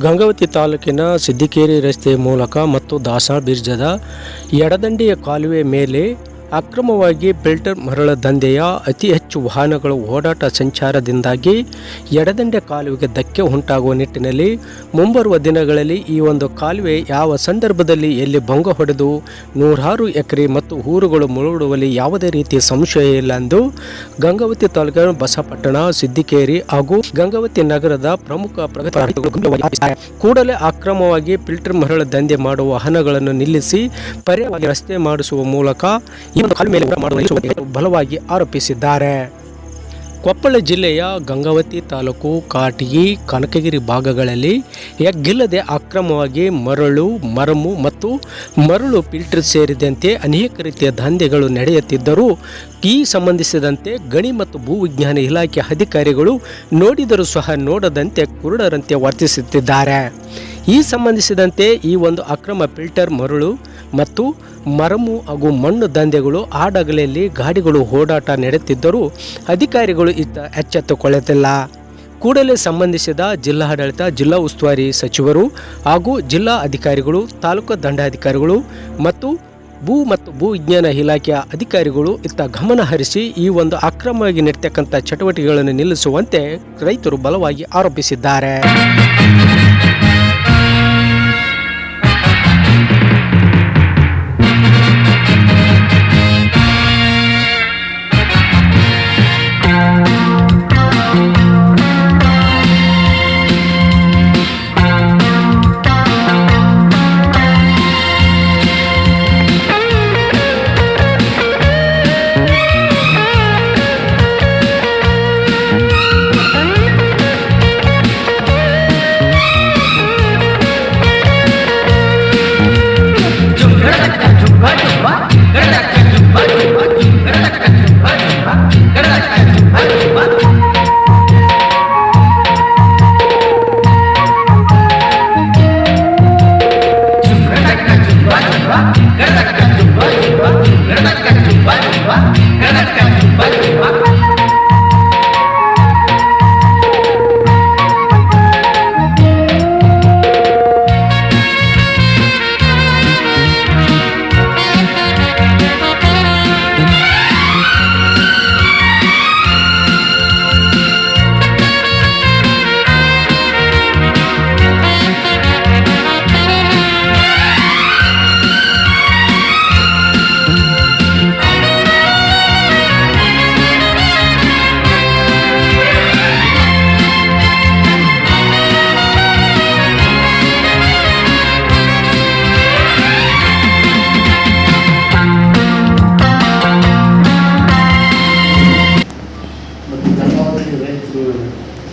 ಗಂಗಾವತಿ ತಾಲೂಕಿನ ಸಿದ್ದಿಕೇರಿ ರಸ್ತೆ ಮೂಲಕ ಮತ್ತು ದಾಸಾಳ್ ಬಿರ್ಜದ ಎಡದಂಡೆಯ ಕಾಲುವೆ ಮೇಲೆ ಅಕ್ರಮವಾಗಿ ಫಿಲ್ಟರ್ ಮರಳ ದಂಧೆಯ ಅತಿ ಹೆಚ್ಚು ವಾಹನಗಳ ಓಡಾಟ ಸಂಚಾರದಿಂದಾಗಿ ಎಡದಂಡೆ ಕಾಲುವೆಗೆ ಧಕ್ಕೆ ಉಂಟಾಗುವ ನಿಟ್ಟಿನಲ್ಲಿ ಮುಂಬರುವ ದಿನಗಳಲ್ಲಿ ಈ ಒಂದು ಕಾಲುವೆ ಯಾವ ಸಂದರ್ಭದಲ್ಲಿ ಎಲ್ಲಿ ಭಂಗ ಹೊಡೆದು ನೂರಾರು ಎಕರೆ ಮತ್ತು ಊರುಗಳು ಮುಳುಗುಡುವಲ್ಲಿ ಯಾವುದೇ ರೀತಿಯ ಸಂಶಯ ಇಲ್ಲ ಎಂದು ಗಂಗಾವತಿ ತಾಲೂಕಿನ ಬಸಪಟ್ಟಣ, ಸಿದ್ದಿಕೇರಿ ಹಾಗೂ ಗಂಗಾವತಿ ನಗರದ ಪ್ರಮುಖ ಪ್ರಗತಿ ಕೂಡಲೇ ಅಕ್ರಮವಾಗಿ ಫಿಲ್ಟರ್ ಮರಳ ದಂಧೆ ಮಾಡುವ ವಾಹನಗಳನ್ನು ನಿಲ್ಲಿಸಿ ಪರ್ಯಾಯವಾಗಿ ರಸ್ತೆ ಮಾಡಿಸುವ ಮೂಲಕ ಈ ಒಂದು ಕಾಲುವೆ ಮೇಲೆ ಮಾಡುವ ಬಲವಾಗಿ ಆರೋಪಿಸಿದ್ದಾರೆ. ಕೊಪ್ಪಳ ಜಿಲ್ಲೆಯ ಗಂಗಾವತಿ ತಾಲೂಕು ಕಾಟಗಿ, ಕನಕಗಿರಿ ಭಾಗಗಳಲ್ಲಿ ಎಗ್ಗಿಲ್ಲದೆ ಅಕ್ರಮವಾಗಿ ಮರಳು ಮತ್ತು ಮರಳು ಫಿಲ್ಟರ್ ಸೇರಿದಂತೆ ಅನೇಕ ರೀತಿಯ ದಂಧೆಗಳು ನಡೆಯುತ್ತಿದ್ದರೂ ಈ ಸಂಬಂಧಿಸಿದಂತೆ ಗಣಿ ಮತ್ತು ಭೂವಿಜ್ಞಾನ ಇಲಾಖೆ ಅಧಿಕಾರಿಗಳು ನೋಡಿದರೂ ಸಹ ನೋಡದಂತೆ ಕುರುಡರಂತೆ ವರ್ತಿಸುತ್ತಿದ್ದಾರೆ. ಈ ಸಂಬಂಧಿಸಿದಂತೆ ಈ ಒಂದು ಅಕ್ರಮ ಫಿಲ್ಟರ್ ಮರಳು ಮತ್ತು ಹಾಗೂ ಮಣ್ಣು ದಂಧೆಗಳು ಆಡಗಲೆಯಲ್ಲಿ ಗಾಡಿಗಳು ಓಡಾಟ ನಡೆಯುತ್ತಿದ್ದರೂ ಅಧಿಕಾರಿಗಳು ಎಚ್ಚೆತ್ತುಕೊಳ್ಳುತ್ತಿಲ್ಲ. ಕೂಡಲೇ ಸಂಬಂಧಿಸಿದ ಜಿಲ್ಲಾಡಳಿತ, ಜಿಲ್ಲಾ ಉಸ್ತುವಾರಿ ಸಚಿವರು ಹಾಗೂ ಜಿಲ್ಲಾ ಅಧಿಕಾರಿಗಳು, ತಾಲೂಕು ದಂಡಾಧಿಕಾರಿಗಳು ಮತ್ತು ಭೂವಿಜ್ಞಾನ ಇಲಾಖೆಯ ಅಧಿಕಾರಿಗಳು ಗಮನ ಹರಿಸಿ ಈ ಒಂದು ಅಕ್ರಮವಾಗಿ ನಡೆಯತಕ್ಕಂಥ ಚಟುವಟಿಕೆಗಳನ್ನು ನಿಲ್ಲಿಸುವಂತೆ ರೈತರು ಬಲವಾಗಿ ಆರೋಪಿಸಿದ್ದಾರೆ.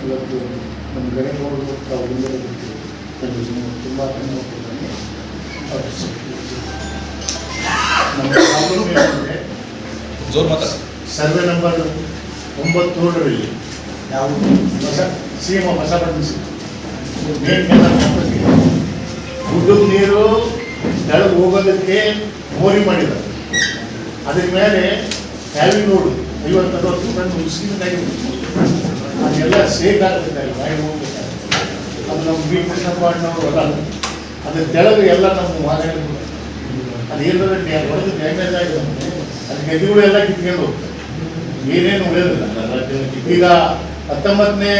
ಇವತ್ತು ನಮ್ಮ ಗಣೇಗೌಡರು ತಾವು ತುಂಬ ಧನ್ಯವಾದಗಳನ್ನು ನಮ್ಮ ಕಾನೂನಿನಲ್ಲಿ ಸರ್ವೆ ನಂಬರ್ 97ರಲ್ಲಿ ಯಾವ ಸಿಎಂ ಹೊಸಪಡಿಸಿ ಉದ್ದದ ನೀರು ಕೆಳಗೆ ಹೋಗೋದಕ್ಕೆ ಮೋರಿ ಮಾಡಿದ್ದಾರೆ. ಅದ್ರ ಮೇಲೆ ಹ್ಯಾವಿ ರೋಡ್ 50-60 ಟನ್ ಮುಸ್ಲಿಮ್ದಾಗಿ ಅದೆಲ್ಲ ಸೇಫ್ ಆಗ್ತದೆ, ಬಾಯಿ ಹೋಗ್ಬೇಕಾದ್ರೆ ಅದು ನಮ್ಮ ಬಿ ಕೃಷ್ಣಪ್ಪ ಅಣ್ಣವರು ಅಲ್ಲ, ಅದ್ರ ತೆಳಗೆ ಎಲ್ಲ ನಮ್ಮ ವಾಹನಗಳು ಅದೇನಾದ್ರೆ ಹೊಡೆದು ಡ್ಯಾಮೇಜ್ ಆಗಿದೆ, ಅದು ಗದಿಗಳು ಎಲ್ಲ ಕಿತ್ಕೊಂಡು ಹೋಗ್ತದೆ, ಏನೇನು ಉಳಿಯೋದಿಲ್ಲ. ಈಗ 19ನೇ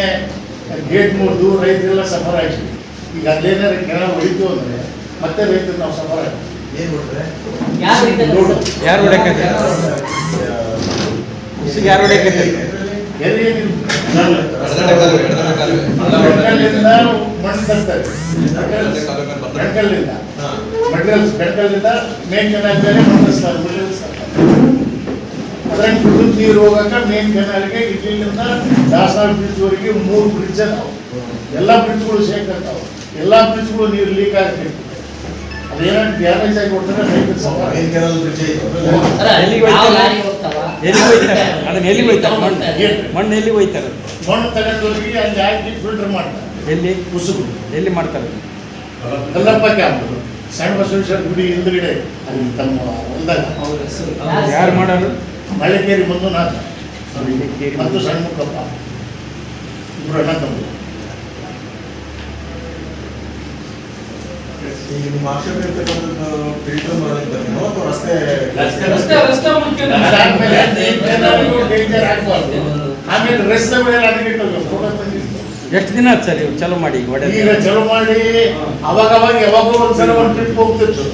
ಗೇಟ್ ಮುರಿದು ರೈತರೆಲ್ಲ ಸಫರ್ ಆಗ್ತೀವಿ. ಈಗ ಅಲ್ಲೇನಾದ್ರೆ ಕೆನಾಲ್ ಹೊಡಿತು ಅಂದರೆ ಮತ್ತೆ ರೈತರು ನಾವು ಸಫರ್ ಆಗ್ತೀವಿ. ಏನು ಹೊಡೆದ್ರೆ ಯಾರು ಹೊಡೆಯಕ್ಕೆ ಮಣ್ಣು ತರ್ತಾರೆ ಬೆಳಕಲ್ಲಿಂದ ಮೇನ್ ಕೆನಾಲ್ ಮೇಲೆ ಮಣ್ಣು ಅದ್ರಂಗೆ ಕುಡಿದ ನೀರು ಹೋಗಕ್ಕೆ ಮೇನ್ ಕೆನಾಲ್ಗೆ ಇಲ್ಲಿಂದ ದಾಸಾಳ್ ಬ್ರಿಡ್ಜ್ವರೆಗೆ 3 ಬ್ರಿಡ್ಜ್ ಅದಾವೆ. ಎಲ್ಲ ಬ್ರಿಡ್ಜ್ಗಳು ಶೇಕ್ ಆಗ್ತಾವೆ, ಎಲ್ಲ ಬ್ರಿಡ್ಜ್ಗಳು ನೀರು ಲೀಕ್ ಆಗ್ತೈತಿ. ಅದೇನೋ ಡ್ಯಾಮೇಜ್ ಆಗಿ ಕೊಡ್ತಾರೆ ರೈತರ ಸವಾಲು. ಮಣ್ಣು ತಗೊಂಡವರಿಗೆ ಅಲ್ಲಿ ಹಾಕಿ ಫಿಲ್ಟರ್ ಮಾಡ್ತಾರೆ. ಎಲ್ಲಿ ಮಾಡ್ತಾರೆ? ಕಲ್ಲಪ್ಪ ಕ್ಯಾಂಪ್, ಸಣ್ಣ ಬಸವೇಶ್ವರ ಗುಡಿ ಹಿಂದ್ಗಡೆ ಅಲ್ಲಿ ತಮ್ಮ ಹೊಲದಾಗ. ಯಾರು ಮಾಡೋರು? ಮಳೆಕೇರಿ ಮಂಜುನಾಥ ಮತ್ತು ಸಣ್ಣ ಮುಖಪ್ಪ ಇಬ್ಬರು ಅಣ್ಣ ತಮ್ಮ. ಈಗ ನಿಮ್ಮ ಆಕ್ಷೇಪ ಇರ್ತಕ್ಕಂಥದ್ದು ಫಿಲ್ಟರ್ ಮಾಡೋದು ಅಥವಾ ರಸ್ತೆ ಅದಾದ್ಮೇಲೆ ಡೇಂಜರ್ ಆಗ್ಬಾರ್ದು. ಆಮೇಲೆ ರಸ್ತೆ ಮೇಲೆ ಎಷ್ಟು ದಿನ ಆಯ್ತು ಸರ್ ಇವ್ರು ಚಲೋ ಮಾಡಿ ಈಗ ಚಲೋ ಮಾಡಿ ಅವಾಗ ಯಾವಾಗೋ ಒಂದ್ಸಲ ಒಂದು ಟ್ರಿಪ್ ಹೋಗ್ತಿತ್ತು.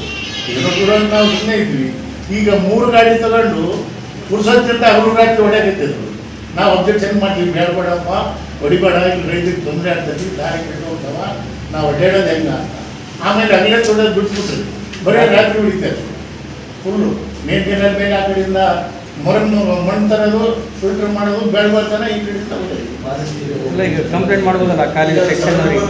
ಈಗ ದೂರ ನಾವು ಸುಮ್ಮನೆ ಇದ್ವಿ. ಈಗ 3 ಗಾಡಿ ತಗೊಂಡು ಪುರುಸತ್ತಿಂದ ಅವರು ರಾತ್ರಿ ಹೊಡೆಯಾಗಿತ್ತಿದ್ರು. ನಾವು ಅಬ್ಜೆಕ್ಷನ್ ಮಾಡ್ತೀವಿ, ಹೇಳ್ಬೇಡಪ್ಪ, ಹೊಡಿಬೇಡ, ಇಲ್ಲಿ ರೈತರಿಗೆ ತೊಂದರೆ ಆಗ್ತದೆ, ದಾರಿ ಕೆಟ್ಟು ಹೋಗ್ತಾವ, ನಾವು ಹೊಡೆಯೋದು ಹೆಂಗ ಅಂತ. ಆಮೇಲೆ ಅಗಲೇ ತೊಡೋದು ಬಿಟ್ಬಿಟ್ರಿ, ಬರೀ ರಾತ್ರಿ ಹೊಡಿತಾರೆ ಫುಲ್ಲು. ಮೇನ್ ಕೆನಾಲ್ ಮೇಲೆ ಆ ಕಡೆಯಿಂದ ಮಣ್ಣು ತರೋದು, ಫಿಲ್ಟರ್ ಮಾಡೋದು, ಬೆಳಬರ್ತಾನೆ ಈ ಕಡೆಯಿಂದ ಇಲ್ಲ. ಈಗ ಕಂಪ್ಲೇಂಟ್ ಮಾಡ್ಬೋದಲ್ಲ ಕಾಲೇಜ್ ಸೆಕ್ಷನ್ ಅವರಿಗೆ?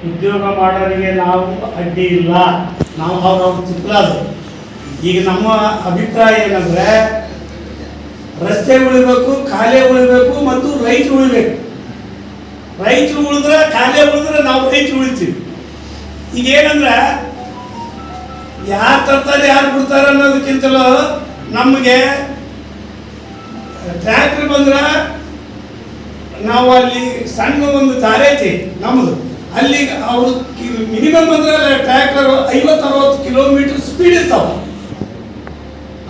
ಉದ್ಯೋಗ ಮಾಡೋರಿಗೆ ನಾವು ಅಡ್ಡಿ ಇಲ್ಲ, ನಾವು ಅವ್ರವ್ರ ಚಿಕ್ಕಲಾದು. ಈಗ ನಮ್ಮ ಅಭಿಪ್ರಾಯ ಏನಂದರೆ ರಸ್ತೆ ಉಳಿಬೇಕು, ಕಾಲೇ ಉಳಿಬೇಕು ಮತ್ತು ರೈತರು ಉಳಿಬೇಕು. ರೈತರು ಉಳಿದ್ರೆ, ಕಾಲೇ ಉಳಿದ್ರೆ ನಾವು ರೈತರು ಉಳಿತೀವಿ. ಈಗ ಏನಂದ್ರೆ ಯಾರು ತರ್ತಾರೆ ಯಾರು ಬಿಡ್ತಾರೆ ಅನ್ನೋದಕ್ಕಿಂತಲೂ ನಮಗೆ ಟ್ರ್ಯಾಕ್ಟ್ರ್ ಬಂದ್ರೆ ನಾವು ಅಲ್ಲಿ ಸಣ್ಣ ಒಂದು ದಾರಿ ಐತಿ ನಮ್ಮದು, ಅಲ್ಲಿ ಅವರು ಮಿನಿಮಮ್ ಅಂದ್ರೆ ಟ್ರ್ಯಾಕ್ಟರ್ 50-60 ಕಿಲೋಮೀಟರ್ ಸ್ಪೀಡ್ ಇರ್ತಾವೆ.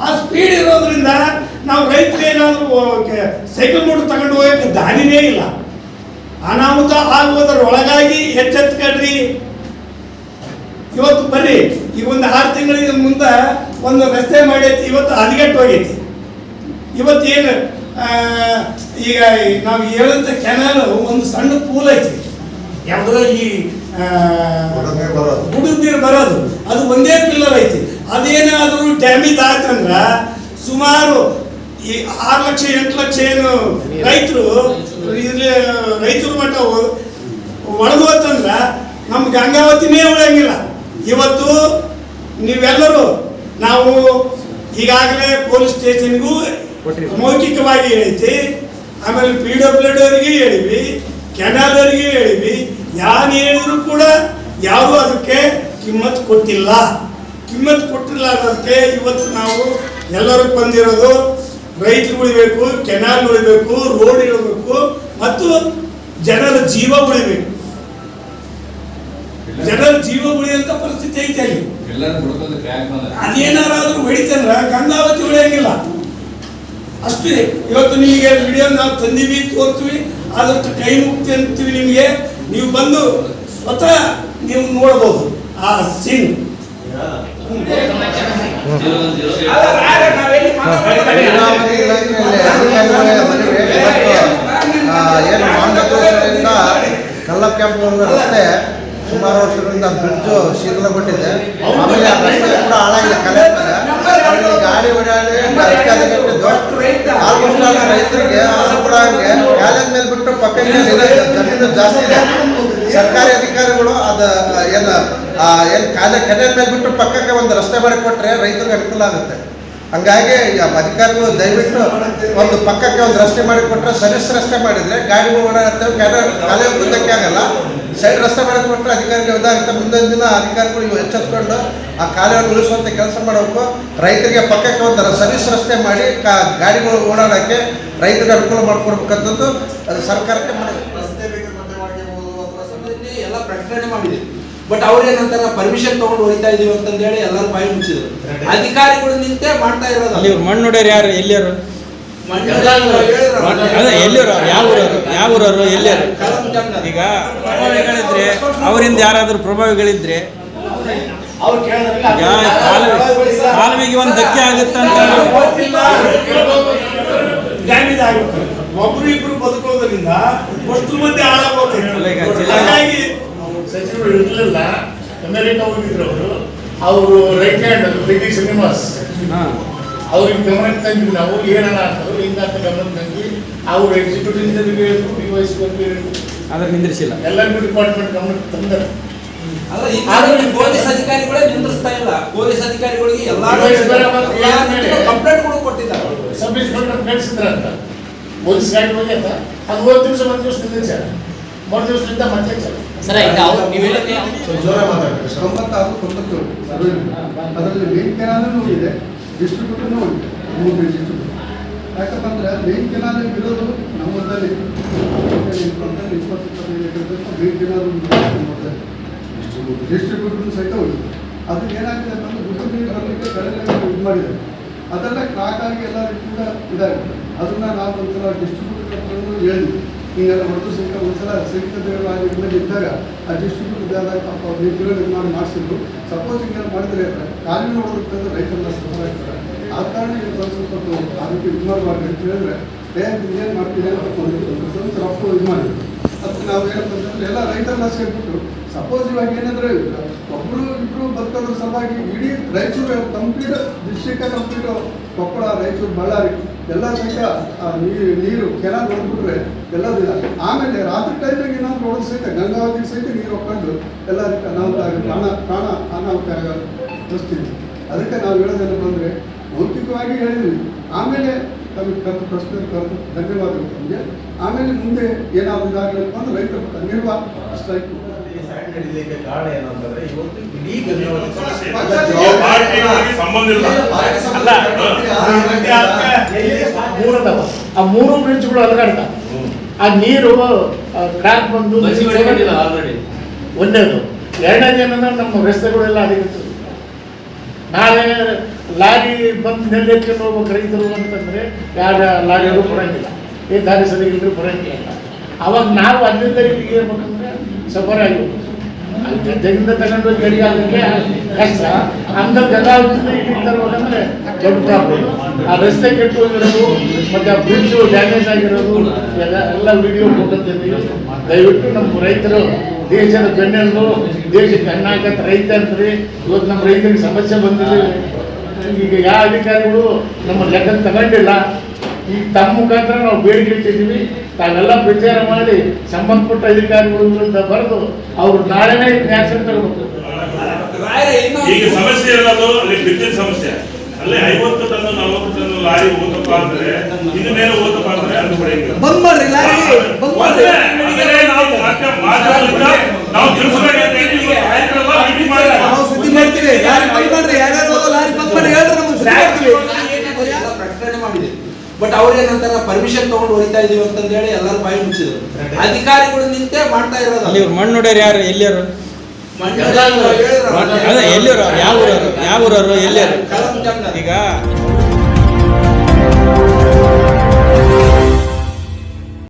ಆ ಸ್ಪೀಡ್ ಇರೋದ್ರಿಂದ ನಾವು ರೈತರು ಏನಾದರೂ ಸೈಕಲ್ ಮೋಟರ್ ತಗೊಂಡು ಹೋಗಕ್ಕೆ ದಾರಿನೇ ಇಲ್ಲ. ಅನಾಹುತ ಆಗುವುದರೊಳಗಾಗಿ ಎಚ್ಚೆತ್ಕೊಳ್ರಿ. ಇವತ್ತು ಬರ್ರಿ, ಈಗ ಒಂದು 6 ತಿಂಗಳಿಗೆ ಮುಂದೆ ಒಂದು ರಸ್ತೆ ಮಾಡೈತಿ, ಇವತ್ತು ಹದಗೆಟ್ಟು ಹೋಗೈತಿ. ಇವತ್ತೇನು ಈಗ ನಾವು ಹೇಳಂತ ಕೆನಾಲ್ ಒಂದು ಸಣ್ಣ ಪೂಲ್ ಐತಿ, ಯಾವುದೋ ಈ ಬುಡದ ನೀರು ಬರೋದು, ಅದು ಒಂದೇ ಪಿಲ್ಲರ್ ಐತಿ. ಅದೇನಾದರೂ ಡ್ಯಾಮೇಜ್ ಆಯ್ತಂದ್ರೆ ಸುಮಾರು ಈ 6 ಲಕ್ಷ 8 ಲಕ್ಷ ಏನು ರೈತರು ಮಟ್ಟ ಒಳಗೋತಂದ್ರೆ ನಮ್ಮ ಗಂಗಾವತಿನೇ ಉಳಿಯಂಗಿಲ್ಲ. ಇವತ್ತು ನೀವೆಲ್ಲರೂ ನಾವು ಈಗಾಗಲೇ ಪೊಲೀಸ್ ಸ್ಟೇಷನ್ಗೂ ಮೌಖಿಕವಾಗಿ ಹೇಳಿದ್ವಿ, ಆಮೇಲೆ PWD ಅವರಿಗೆ ಹೇಳಿವಿ, ಕೆನಾಲ್ ಅವರಿಗೆ ಹೇಳಿವಿ. ಯಾರು ಹೇಳಿದ್ರು ಕೂಡ ಯಾರು ಅದಕ್ಕೆ ಕಿಮ್ಮತ್ತು ಕೊಟ್ಟಿಲ್ಲ. ಅದಕ್ಕೆ ಇವತ್ತು ನಾವು ಎಲ್ಲರೂ ಬಂದಿರೋದು ರೈತರು ಉಳಿಬೇಕು, ಕೆನಾಲ್ ಉಳಿಬೇಕು, ರೋಡ್ ಇಳಬೇಕು ಮತ್ತು ಜನರ ಜೀವ ಉಳಿಬೇಕು. ಜನರ ಜೀವ ಉಳಿಯುವಂತ ಪರಿಸ್ಥಿತಿ ಐತೆ ಅಲ್ಲಿ. ಅದೇನಾದ್ರೂ ಹೊಡಿತಂದ್ರ ಗಂಗಾವತಿ ಉಳಿಯಂಗಿಲ್ಲ. ಅಷ್ಟೇ. ಇವತ್ತು ನಿಮಗೆ ವಿಡಿಯೋ ನಾವು ತಂದೀವಿ, ತೋರ್ತೀವಿ, ಆದಷ್ಟು ಕೈ ಮುಕ್ತಿ ಅಂತೀವಿ ನಿಮಗೆ. ನೀವು ಬಂದು ಸ್ವತಃ ನೀವು ನೋಡ್ಬೋದು ಆ ಸೀನ್. ಏನು ಮಾಂಡಕೋಶದಿಂದ ಕಲ್ಲಕ್ಕೆಂಪು ರಸ್ತೆ ಸುಮಾರು ವರ್ಷಗಳಿಂದ ಬ್ರಿಡ್ಜು ಶೀಘ್ರಗೊಂಡಿದೆ. ಆಮೇಲೆ ಆ ರಸ್ತೆ ಕೂಡ ಹಾಳಾಗಿದೆ. ಕಲೆ ಗಾಡಿ ಓಡಾಡಿ ಆಲ್ಮೋಸ್ಟ್ ರೈತರಿಗೆ ಅದು ಕೂಡ ಹಂಗೆ ಕ್ಯಾಲೆಂಡ್ ಮೇಲೆ ಬಿಟ್ಟು ಪಕ್ಕಕ್ಕೆ ಜಮೀನು ಜಾಸ್ತಿ ಇದೆ. ಸರ್ಕಾರಿ ಅಧಿಕಾರಿಗಳು ಅದು ಏನು ಕೆನಾಲ್ ಮೇಲೆ ಬಿಟ್ಟು ಪಕ್ಕಕ್ಕೆ ಒಂದು ರಸ್ತೆ ಮಾಡಿಕೊಟ್ರೆ ರೈತರಿಗೆ ಅನುಕೂಲ ಆಗುತ್ತೆ. ಹಂಗಾಗಿ ಅಧಿಕಾರಿಗಳು ದಯವಿಟ್ಟು ಒಂದು ಪಕ್ಕಕ್ಕೆ ಒಂದು ರಸ್ತೆ ಮಾಡಿಕೊಟ್ರೆ, ಸರ್ವಿಸ್ ರಸ್ತೆ ಮಾಡಿದರೆ ಗಾಡಿಗಳು ಓಡಾಡ್ತೇವೆ, ಕಾಲೇ ಮುಂದಕ್ಕೆ ಆಗಲ್ಲ. ಸೈಡ್ ರಸ್ತೆ ಮಾಡಿಕೊಟ್ರೆ ಅಧಿಕಾರಿಗಳು ಇದಾಗುತ್ತೆ. ಮುಂದಿನ ದಿನ ಅಧಿಕಾರಿಗಳು ಇವು ಎಚ್ಚೆತ್ಕೊಂಡು ಆ ಕಾಲುವೆಯನ್ನು ಉಳಿಸುವಂಥ ಕೆಲಸ ಮಾಡಬೇಕು. ರೈತರಿಗೆ ಪಕ್ಕಕ್ಕೆ ಒಂದು ಸರ್ವಿಸ್ ರಸ್ತೆ ಮಾಡಿ ಗಾಡಿಗಳು ಓಡಾಡೋಕ್ಕೆ ರೈತರಿಗೆ ಅನುಕೂಲ ಮಾಡಿಕೊಡ್ಬೇಕಂತದ್ದು ಅದು ಸರ್ಕಾರಕ್ಕೆ ಮಾಡಿದೆ. ಎಲ್ಲ ಪ್ರಕಟಣೆ ಮಾಡಿದೆ. ಬಟ್ ಅವ್ರೇನಂತಾರ ಪರ್ಮಿಷನ್ ತಗೊಂಡು ಹೊಡಿತಾ ಇದೀವಿ ಅಂತಂದು ಹೇಳಿ ಎಲ್ಲರೂ ಬಾಯಿ ಮುಚ್ಚಿದ್ರು. ಅಧಿಕಾರಿಗಳು ನಿಂತೆ ಮಾಡ್ತಾ ಇರೋದು. ಅಲ್ಲಿ ಮಣ್ಣು ಹೊಡೆಯೋರು ಯಾರು? ಎಲ್ಲಿಯವರು? ಎಲ್ಲಿಯವರು? ಯಾವ ಊರವರು? ಎಲ್ಲಿಯವರು? ಈಗ ಪ್ರಭಾವಿಗಳಿದ್ರೆ, ಅವರಿಂದ ಯಾರಾದ್ರೂ ಪ್ರಭಾವಿಗಳಿದ್ರೆ ಕಾಲುವೆಗೆ ಒಂದು ಧಕ್ಕೆ ಆಗುತ್ತಂತ ಡ್ಯಾಮೇಜ್ ಆಗುತ್ತೆ. ಒಬ್ರು ಇಬ್ರು ಬದುಕೋದ್ರಿಂದ ಅಷ್ಟು ಮಂದಿ ಹಾಳಾಗೋಗ್ತದೆ. ಸಚಿವರು ಇರಲಿಲ್ಲ, ಅಮೆರಿಕ ಹೋಗಿದ್ರು ಅವರು ರೈಟ್ ಹ್ಯಾಂಡ್ ರೆಡ್ಡಿ ಶ್ರೀನಿವಾಸ್ ಅವ್ರಿಗೆ ಗಮನಕ್ಕೆ ತಂದ್ವಿ ನಾವು. ಏನಾರ ಆಗ್ತದೆ ಹಿಂಗಾತ ಗಮನಕ್ಕೆ ತಂದ್ವಿ. ಅವರು ಎಕ್ಸಿಕ್ಯೂಟಿವ್ ಇಂಜಿನಿಯರ್ಗೆ ಹೇಳಿದ್ರು, PYC ಹೇಳಿದ್ರು, ಅದ್ರ ನಿಂದ್ರಿಸಿಲ್ಲ. ಎಲ್ಲರಿಗೂ ಡಿಪಾರ್ಟ್ಮೆಂಟ್ ಗಮನಕ್ಕೆ ತಂದರು. ಪೊಲೀಸ್ ಅಧಿಕಾರಿಗಳೇ ನಿಂದಿಸ್ತಾ ಇಲ್ಲ. ಪೊಲೀಸ್ ಅಧಿಕಾರಿಗಳಿಗೆ ಎಲ್ಲಾ ಕಂಪ್ಲೇಂಟ್ ಕೂಡ ಕೊಟ್ಟಿದ್ದಾರೆ. ಸಬ್ ಇನ್ಸ್ಪೆಕ್ಟರ್ ಕಳಿಸಿದ್ರಂತ ಪೊಲೀಸ್ ಗಾಡಿ ಹೋಗಿ ಅಂತ. ಅದು ಹೋದ ದಿವಸ ಒಂದು ದಿವಸ ನಿಲ್ಲಿಸ್ಯಾರ, ಮರು ದಿವಸದಿಂದ ಮತ್ತೆ ಜೋರ ಮಾತಾಡ್ತಾರೆ. 90 ಅದರಲ್ಲಿ ಮೇನ್ ಕೆನಾಲೂ ಇದೆ, ಡಿಸ್ಟ್ರಿಬ್ಯೂಟರ್ನೂ ಉಂಟು. 3 ಡಿಸ್ಟ್ರಿಬ್ಯೂಟರ್. ಯಾಕಂತಂದರೆ ಮೇನ್ ಕೆನಾಲ್ ಇರೋದು ನಮ್ಮದಲ್ಲಿ 20-25 ಮೇನ್ ಕೆನಾಲ್ ಡಿಸ್ಟ್ರಿಬ್ಯೂಟರ್ ಸಹಿತ ಹೋಗಿದೆ. ಅದು ಏನಾಗಿದೆ ಅಂತಂದ್ರೆ ದುಡ್ಡು ನೀರು ಬರಲಿಕ್ಕೆ ಕಡಿಮೆ ಇದು ಮಾಡಿದ್ದಾರೆ. ಅದೆಲ್ಲ ಕ್ರಾಕ್ ಆಗಿ ಎಲ್ಲರಿಗೂ ಕೂಡ ಇದಾಗಿದೆ. ಅದನ್ನ ನಾವು ಒಂದ್ಸಲ ಡಿಸ್ಟ್ರಿಬ್ಯೂಟರ್ ಹತ್ರನೂ ಹೇಳಿದ್ವಿ, ಹಿಂಗೆಲ್ಲ ಹೊರತು ಸಹಿತ ಒಂದ್ಸಲ ಸಹಿತವಾಗಿ ಇದ್ದಾಗ ಆ ಡಿಸ್ಟ್ರಿಬ್ಯೂಟರ್ ನೀರು ನಿರ್ಮಾಣ ಮಾಡಿಸಿದ್ರು. ಸಪೋಸ್ ಹಿಂಗೆಲ್ಲ ಮಾಡಿದ್ರೆ ಕಾನೂನು ನೋಡೋದಕ್ಕೆ ರೈತರೆಲ್ಲ ಸಫಲಾಗ್ತಾರೆ. ಆ ಕಾರಣ ಸ್ವಲ್ಪ ಅದಕ್ಕೆ ಇದು ಮಾಡಬಾರ್ದು ಅಂತ ಹೇಳಿದ್ರೆ ಏನು ಮಾಡ್ತೀವಿ ಅಂತ ರಫ್ತು ಇದು ಮಾಡಿದ್ರು. ಅದಕ್ಕೆ ನಾವು ಏನಪ್ಪ ಅಂತಂದ್ರೆ ಎಲ್ಲ ರೈತರೆಲ್ಲ ಸೇರಿಬಿಟ್ಟು ಸಪೋಸ್ ಇವಾಗ ಏನಂದ್ರೆ ಒಬ್ಬರು ಇಬ್ಬರು ಬದುಕೋದ್ರ ಸಲುವಾಗಿ ಇಡೀ Raichur complete district complete Koppal, Raichur, Ballari ಎಲ್ಲ ಸಹಿತ ನೀರು ಕೆನಾಲ್ ಹೊಡೆದ್ಬಿಟ್ರೆ ಎಲ್ಲದೂ ಇಲ್ಲ. ಆಮೇಲೆ ರಾತ್ರಿ ಟೈಮಿಗೆ ಏನಾದ್ರು ನೋಡೋದು ಸಹಿತ ಗಂಗಾವತಿ ಸಹಿತ ನೀರು ಹೊಕ್ಕೊಂಡು ಎಲ್ಲ ಪ್ರಾಣ ಅನಾಹುತ ಪರಿಸ್ಥಿತಿ. ಅದಕ್ಕೆ ನಾವು ಹೇಳೋದೇನಪ್ಪ ಅಂದರೆ ಮೌಖಿಕವಾಗಿ ಹೇಳಿದ್ವಿ. ಆಮೇಲೆ ತಮಗೆ ಪ್ರಶ್ನೆ ಕರೆದು ಧನ್ಯವಾದಗಳು ತಮಗೆ. ಆಮೇಲೆ ಮುಂದೆ ಏನಾದ್ರು ಇದಾಗಲಿಲ್ಲ ಅಂದ್ರೆ ರೈತರ ನಿರ್ವಾಹ ಸ್ಟ್ರೈಕ್ ಕಾರಣ ಏನಂತಂದ್ರೆ ಇವತ್ತು ಇಡೀ ಆ ಮೂರು ಬ್ರಿಡ್ಜ್ಗಳು ಅಲಗಾಡ್ತಾವ. ಆ ನೀರು ಕ್ರಾಕ್ ಬಂದು ಆಲ್ರೆಡಿ ಒಂದೇದು. ಎರಡನೇದು ಏನಂದ್ರೆ ನಮ್ಮ ರಸ್ತೆಗಳೆಲ್ಲ ಅಡಿಗಿರ್ತದೆ. ನಾಳೆ ಲಾರಿ ಬಂದು ನೆಲ್ಲೆತ್ಕೊಂಡು ಹೋಗ್ಬೇಕು ರೈತರು ಅಂತಂದರೆ ಯಾರ ಲಾರಿಯವರು ಬರೋಂಗಿಲ್ಲ, ಈ ದಾರಿ ಸರಿಗಿಲ್ಲರೂ ಬರೋಂಗಿಲ್ಲ. ಅವಾಗ ನಾವು ಅಲ್ಲಿಂದ ಇಲ್ಲಿಗೆ ಇರ್ಬೇಕಂದ್ರೆ ಸಫರ್ ಆಗಿ ಗದ್ದೆಯಿಂದ ತಗೊಂಡು ಗಡಿಗೆ ಆಗಲಿಕ್ಕೆ ಕಷ್ಟ. ಹಂಗೆ ಗದಾವತಿಂದ ಇಲ್ಲಿಗೆ ತರ್ಬೇಕಂದ್ರೆ ದೊಡ್ಡ ಪ್ರಾಬ್ಲಮ್. ಆ ರಸ್ತೆ ಕೆಟ್ಟು ಹೋಗಿರೋದು ಮತ್ತು ಆ ಬ್ರಿಡ್ಜು ಡ್ಯಾಮೇಜ್ ಆಗಿರೋದು ಎಲ್ಲ ವಿಡಿಯೋ ಕೊಟ್ಟಿದ್ದೀವಿ. ದಯವಿಟ್ಟು ನಮ್ಮ ರೈತರು ದೇಶದ ಬೆನ್ನೆಲುಬು, ದೇಶಕ್ಕೆ ಅನ್ನ ಹಾಕತ್ತ ರೈತ ಅಂತ್ರಿ. ಇವತ್ತು ನಮ್ಮ ರೈತರಿಗೆ ಸಮಸ್ಯೆ ಬಂದಿದೆ. ಈಗ ಯಾವ ಅಧಿಕಾರಿಗಳು ನಮ್ಮ ಲೆಕ್ಕ ತಗೊಂಡಿಲ್ಲ. ಈಗ ತಮ್ಮ ಮುಖಾಂತರ ನಾವು ಬೇಡಿಕೆ ಇಟ್ಟಿದ್ದೀವಿ. ತಾವೆಲ್ಲ ಪ್ರಚಾರ ಮಾಡಿ ಸಂಬಂಧಪಟ್ಟ ಅಧಿಕಾರಿಗಳ ವಿರುದ್ಧ ಬರೆದು ಅವ್ರು ನಾಳೆನೇ ಆಕ್ಷನ್ ತಗೋಬೇಕು. ಈಗ ಸಮಸ್ಯೆ ಇರೋದು ಅಲ್ಲಿ ವಿದ್ಯುತ್ ಸಮಸ್ಯೆ. ಅಲ್ಲಿ 50 ಟನ್ 40 ಟನ್ ಲಾರಿ ಹೋಗಪ್ಪ ಅಂದ್ರೆ ಇನ್ನು ಮೇಲೆ ಹೋಗಪ್ಪ ಅಂದ್ರೆ ಅದು ಪಡೆಯಂಗಿಲ್ಲ. ಬಂದ್ ಮಾಡ್ರಿ ಲಾರಿ, ಬಂದ್ ಮಾಡ್ರಿ. ನಾವು ಸುದ್ದಿ ಮಾಡ್ತೀವಿ. ಲಾರಿ ಬಂದ್ ಮಾಡ್ರಿ, ಯಾರ್ಯಾರು ಲಾರಿ ಬಂದ್ ಮಾಡಿ ಹೇಳ್ರಿ, ನಮ್ಗೆ ಸುದ್ದಿ ಮಾಡ್ತೀವಿ. ಪ್ರಕಟಣೆ ಮಾಡಿದೆ. ಬಟ್ ಅವ್ರೇನಂತಾರ ಪರ್ಮಿಷನ್ ತಗೊಂಡು ಹೊಡಿತಾ ಇದೀವಿ ಅಂತಂದ ಹೇಳಿ ಎಲ್ಲರೂ ಬಾಯಿ ಮುಚ್ಚಿದ್ರು. ಅಧಿಕಾರಿಗಳು ನಿಂತೆ ಮಾಡ್ತಾ ಇರೋದು. ಅಲ್ಲಿ ಇವ್ರು ಮಣ್ಣು ನೋಡ್ಯಾರ ಯಾರು ಎಲ್ಲಿಯವರು ಹೇಳಿದ್ರು ಎಲ್ಲಿಯವರು ಯಾವ ಊರವರು ಎಲ್ಲಿಯವರು ಕಳಂ ಜಂಗ ಈಗ